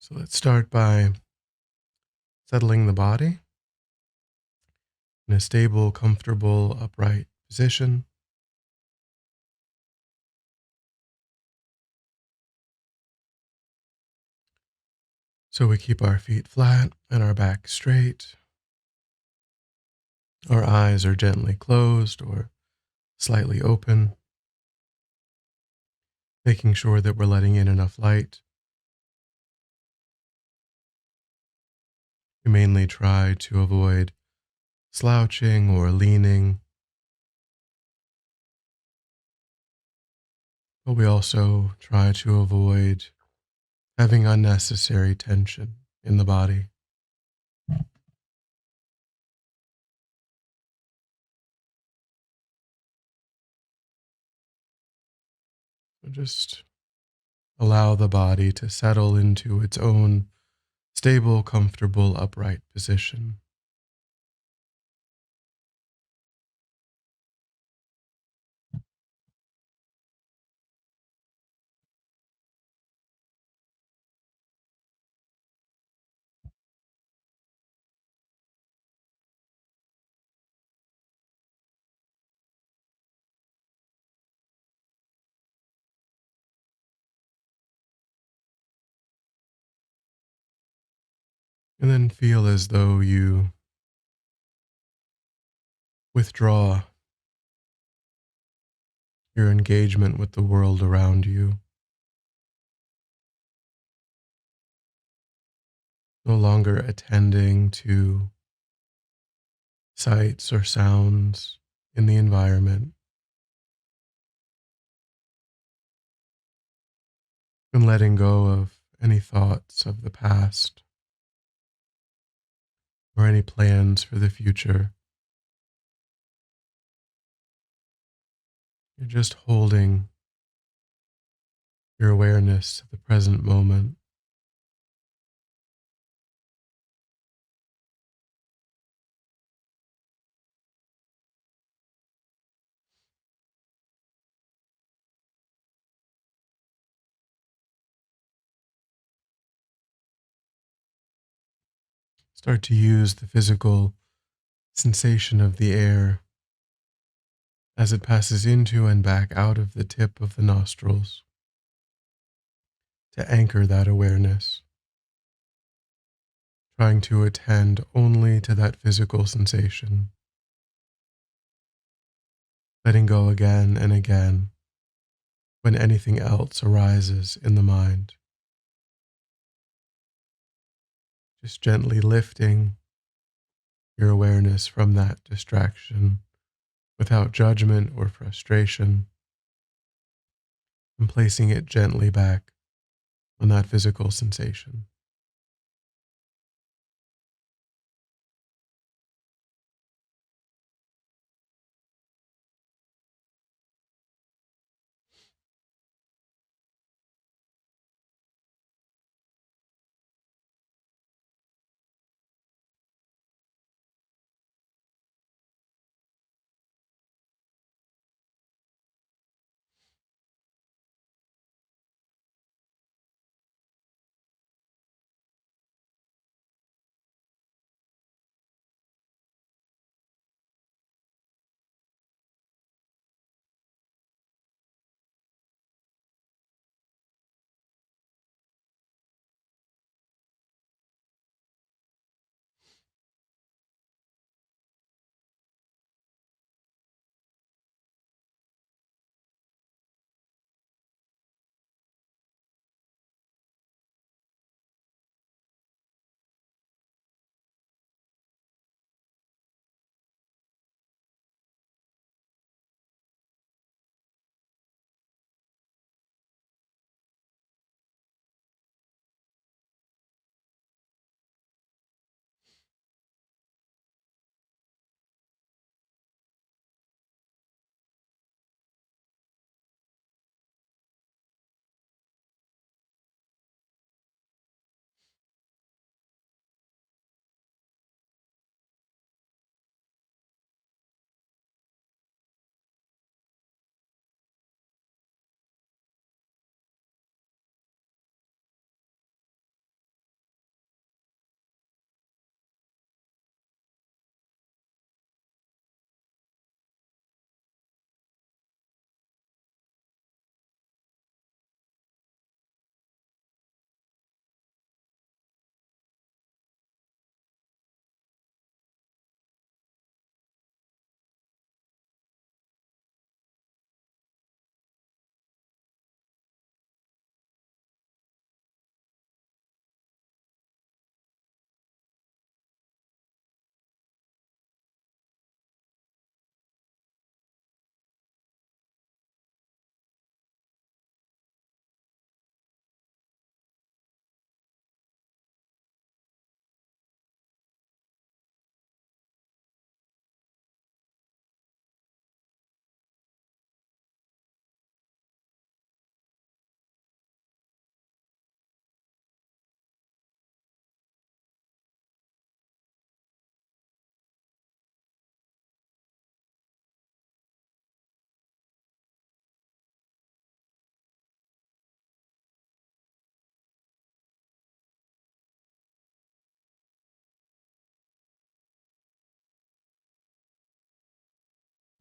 So let's start by settling the body in a stable, comfortable, upright position. So we keep our feet flat and our back straight. Our eyes are gently closed or slightly open, making sure that we're letting in enough light. We mainly try to avoid slouching or leaning, but we also try to avoid having unnecessary tension in the body. So just allow the body to settle into its own stable, comfortable, upright position. And then feel as though you withdraw your engagement with the world around you, no longer attending to sights or sounds in the environment, and letting go of any thoughts of the past or any plans for the future. You're just holding your awareness to the present moment. Start to use the physical sensation of the air as it passes into and back out of the tip of the nostrils to anchor that awareness, trying to attend only to that physical sensation, letting go again and again when anything else arises in the mind. Just gently lifting your awareness from that distraction without judgment or frustration, and placing it gently back on that physical sensation.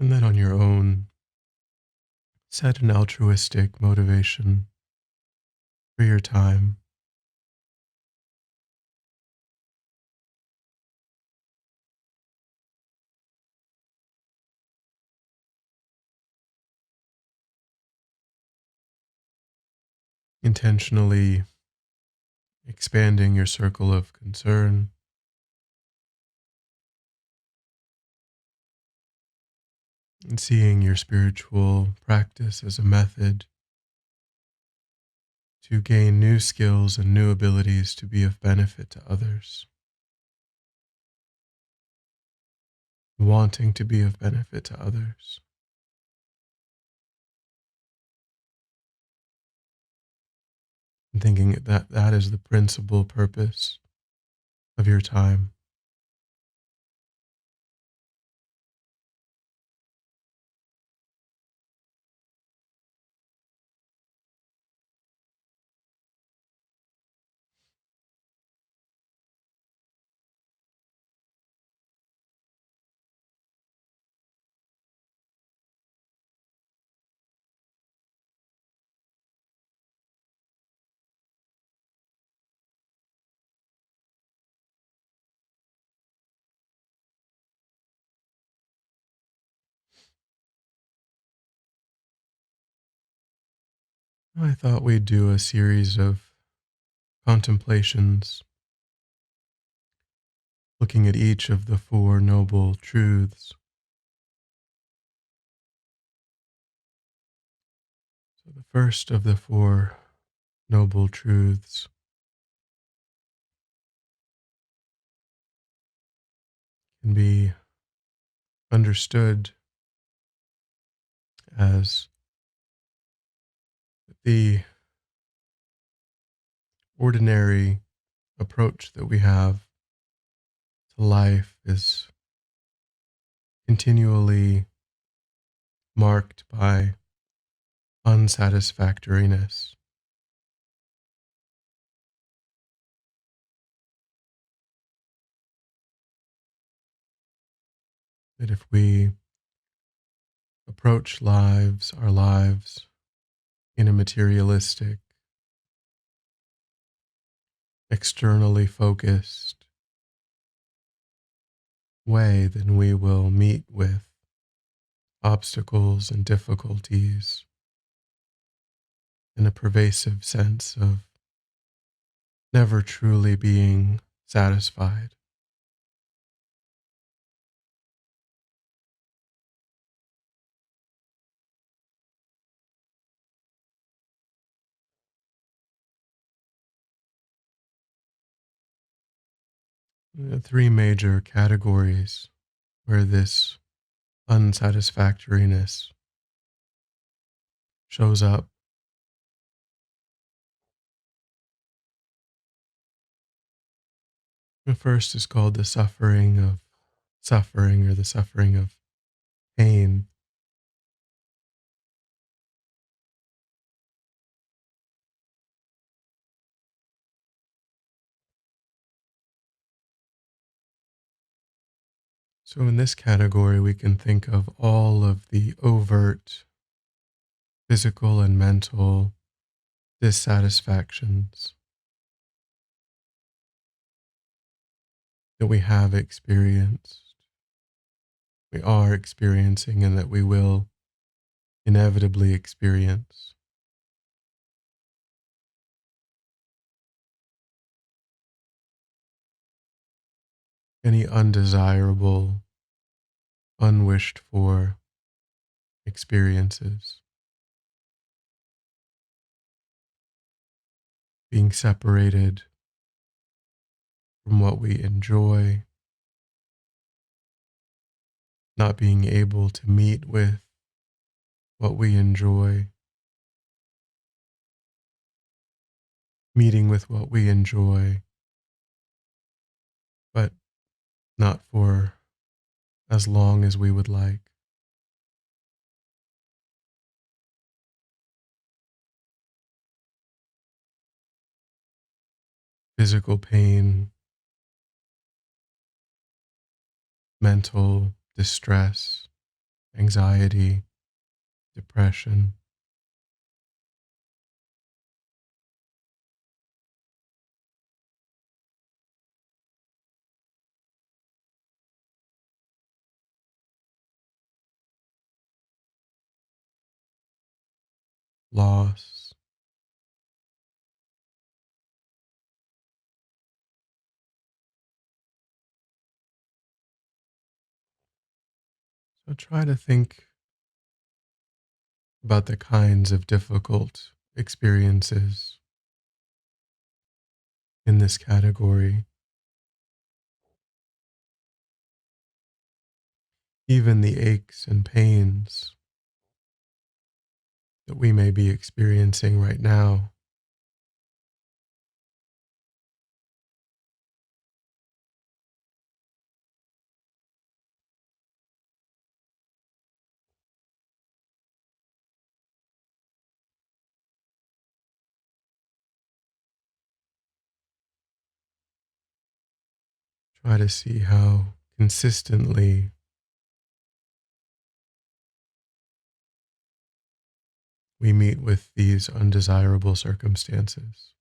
And then on your own, set an altruistic motivation for your time, intentionally expanding your circle of concern and seeing your spiritual practice as a method to gain new skills and new abilities to be of benefit to others, wanting to be of benefit to others, and thinking that that is the principal purpose of your time. I thought we'd do a series of contemplations looking at each of the four noble truths. So, the first of the four noble truths can be understood as the ordinary approach that we have to life is continually marked by unsatisfactoriness. That if we approach our lives, in a materialistic, externally focused way, then we will meet with obstacles and difficulties and a pervasive sense of never truly being satisfied. The three major categories where this unsatisfactoriness shows up. The first is called the suffering of suffering, or the suffering of pain. So, in this category, we can think of all of the overt physical and mental dissatisfactions that we have experienced, we are experiencing, and that we will inevitably experience. Any undesirable, unwished for experiences, being separated from what we enjoy, not being able to meet with what we enjoy, meeting with what we enjoy, but not for as long as we would like. Physical pain, mental distress, anxiety, depression, loss. So try to think about the kinds of difficult experiences in this category, even the aches and pains that we may be experiencing right now. Try to see how consistently we meet with these undesirable circumstances.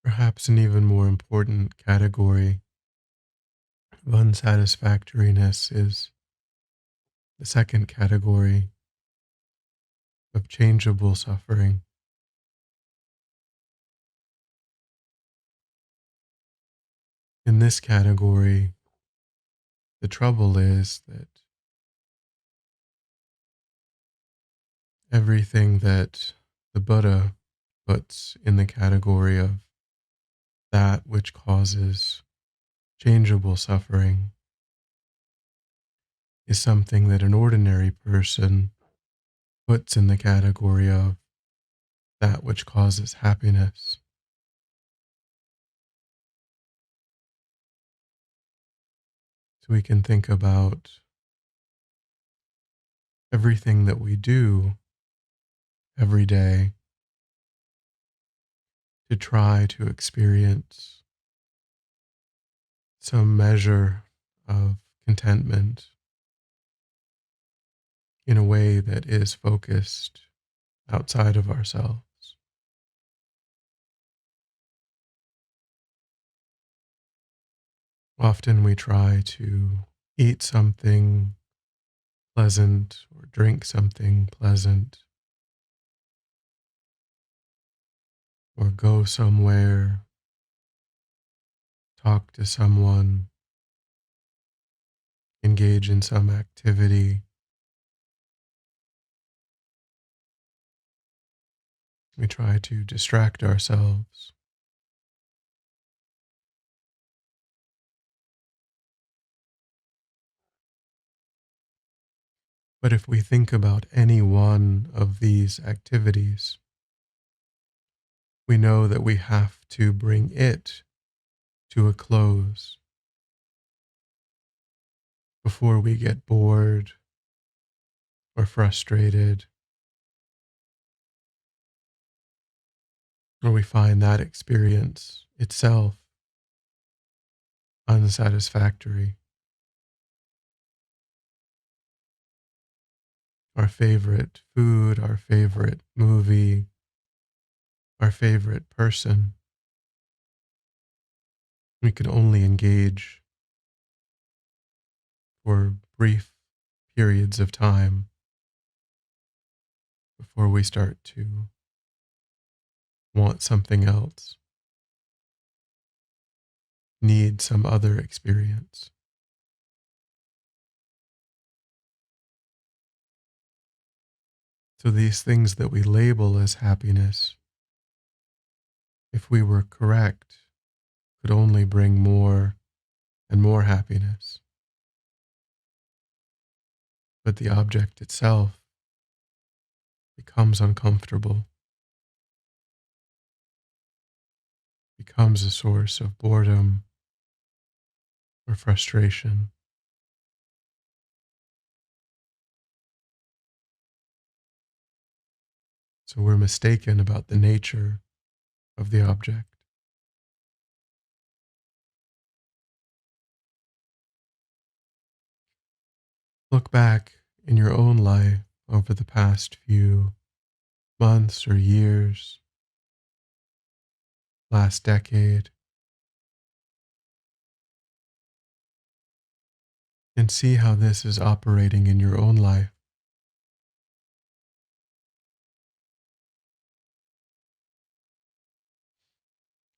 Perhaps an even more important category of unsatisfactoriness is the second category of changeable suffering. In this category, the trouble is that everything that the Buddha puts in the category of that which causes changeable suffering is something that an ordinary person puts in the category of that which causes happiness. So we can think about everything that we do every day to try to experience some measure of contentment in a way that is focused outside of ourselves. Often we try to eat something pleasant or drink something pleasant or go somewhere, talk to someone, engage in some activity. We try to distract ourselves. But if we think about any one of these activities, we know that we have to bring it to a close before we get bored or frustrated, or we find that experience itself unsatisfactory. Our favorite food, our favorite movie, our favorite person, we can only engage for brief periods of time before we start to want something else, need some other experience. So these things that we label as happiness, if we were correct, could only bring more and more happiness. But the object itself becomes uncomfortable, becomes a source of boredom or frustration. So we're mistaken about the nature of the object. Look back in your own life over the past few months or years, last decade, and see how this is operating in your own life.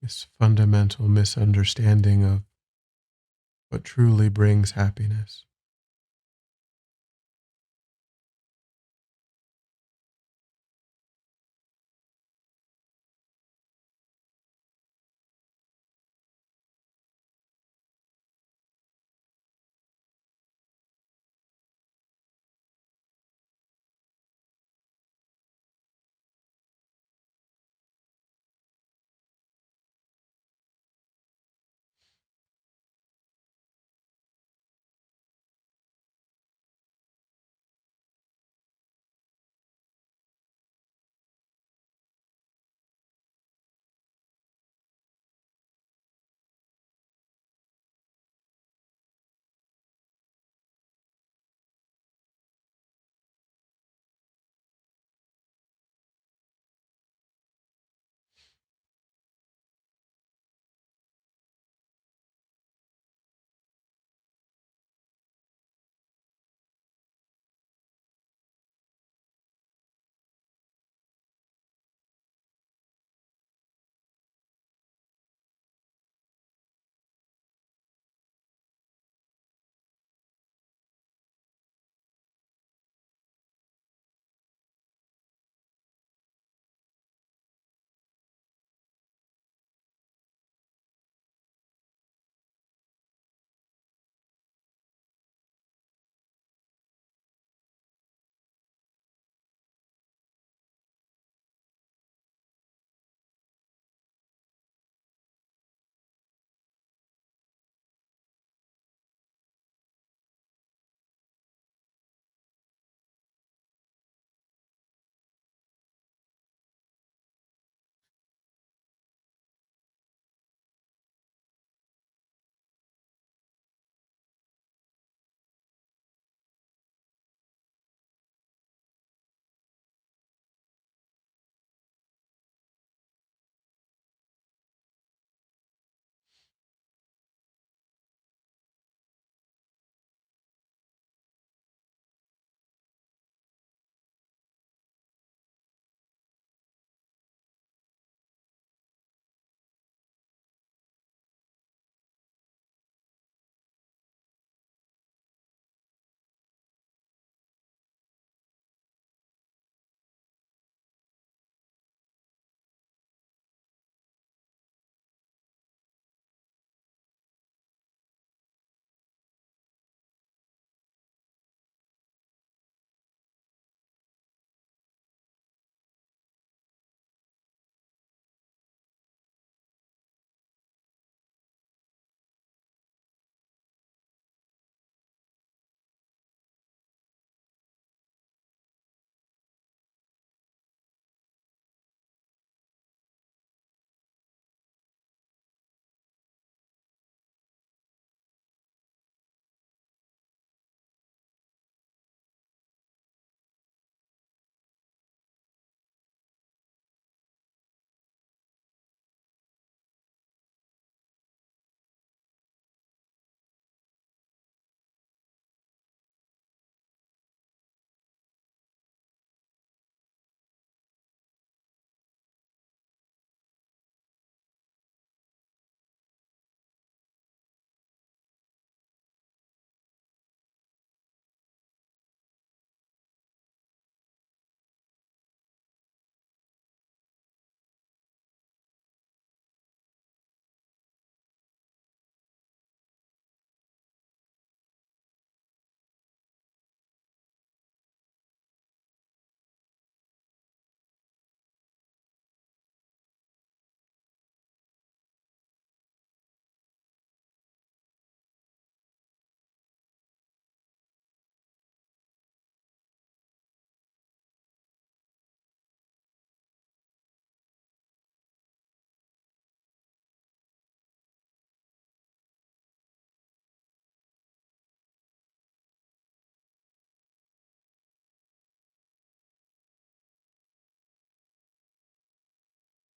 This fundamental misunderstanding of what truly brings happiness.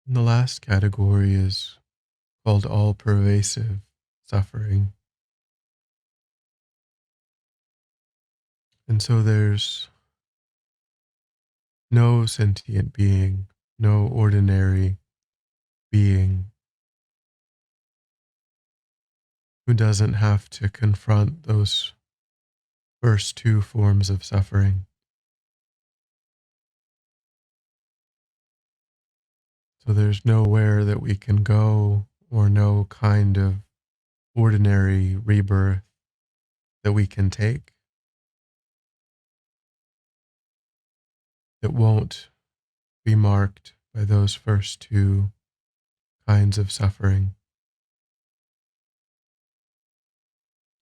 And the last category is called all pervasive suffering. And so there's no sentient being, no ordinary being who doesn't have to confront those first two forms of suffering. So there's nowhere that we can go or no kind of ordinary rebirth that we can take that won't be marked by those first two kinds of suffering.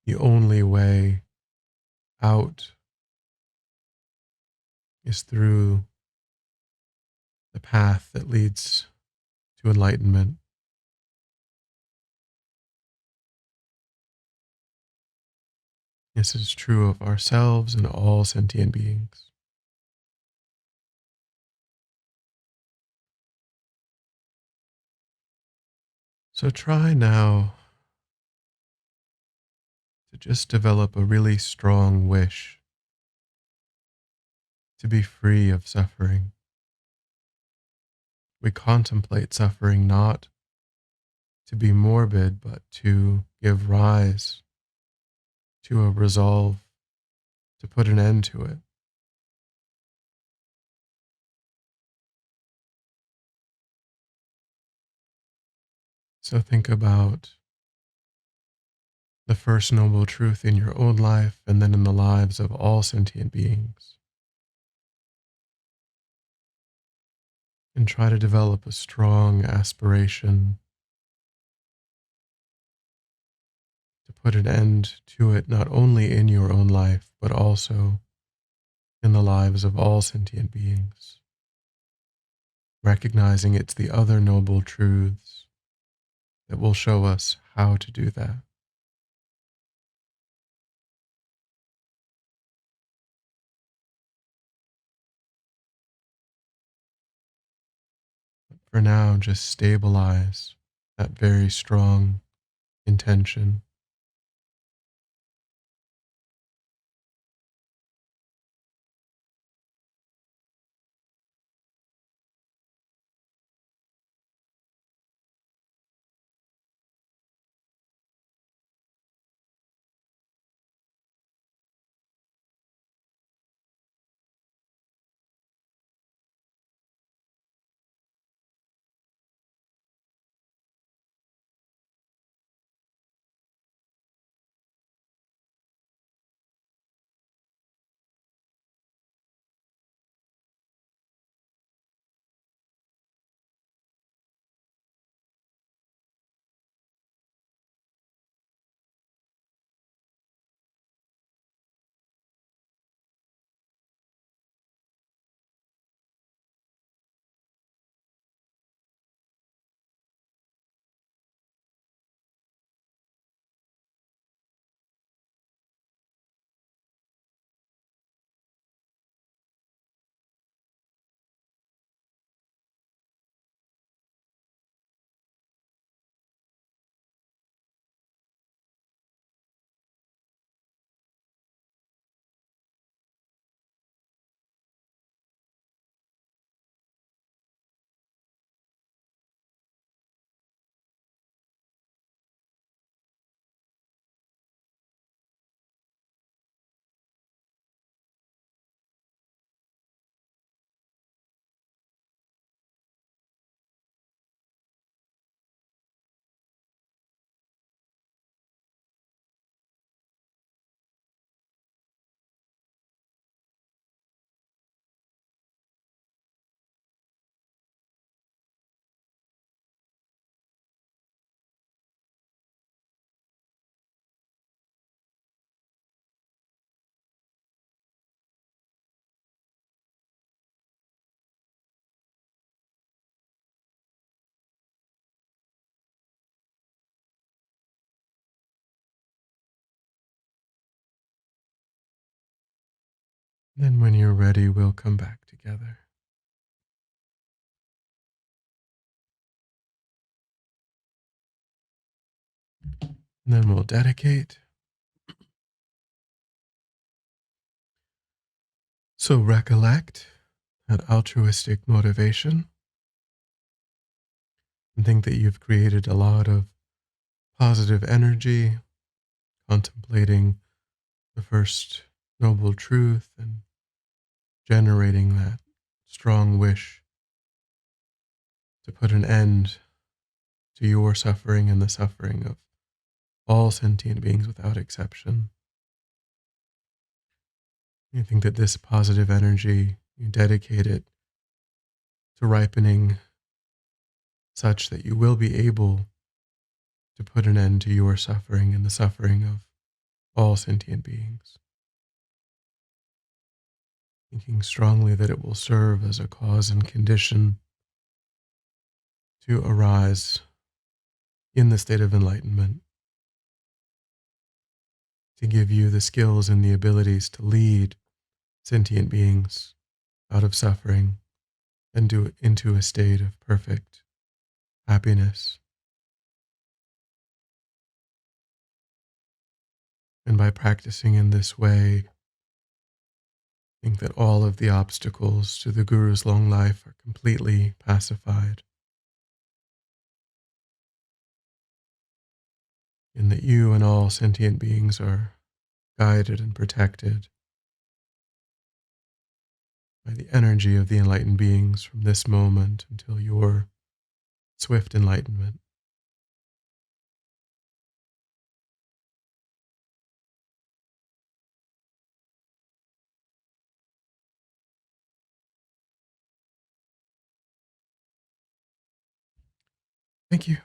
The only way out is through the path that leads to enlightenment. This is true of ourselves and all sentient beings. So try now to just develop a really strong wish to be free of suffering. We contemplate suffering not to be morbid, but to give rise to a resolve to put an end to it. So think about the first noble truth in your own life and then in the lives of all sentient beings. And try to develop a strong aspiration to put an end to it not only in your own life, but also in the lives of all sentient beings. Recognizing it's the other noble truths that will show us how to do that. For now, just stabilize that very strong intention. Then, when you're ready, we'll come back together. And then we'll dedicate. So recollect that altruistic motivation and think that you've created a lot of positive energy, contemplating the first noble truth and generating that strong wish to put an end to your suffering and the suffering of all sentient beings without exception. You think that this positive energy, you dedicate it to ripening such that you will be able to put an end to your suffering and the suffering of all sentient beings. Thinking strongly that it will serve as a cause and condition to arise in the state of enlightenment, to give you the skills and the abilities to lead sentient beings out of suffering and into a state of perfect happiness. And by practicing in this way, I think that all of the obstacles to the Guru's long life are completely pacified, and that you and all sentient beings are guided and protected by the energy of the enlightened beings from this moment until your swift enlightenment. Thank you.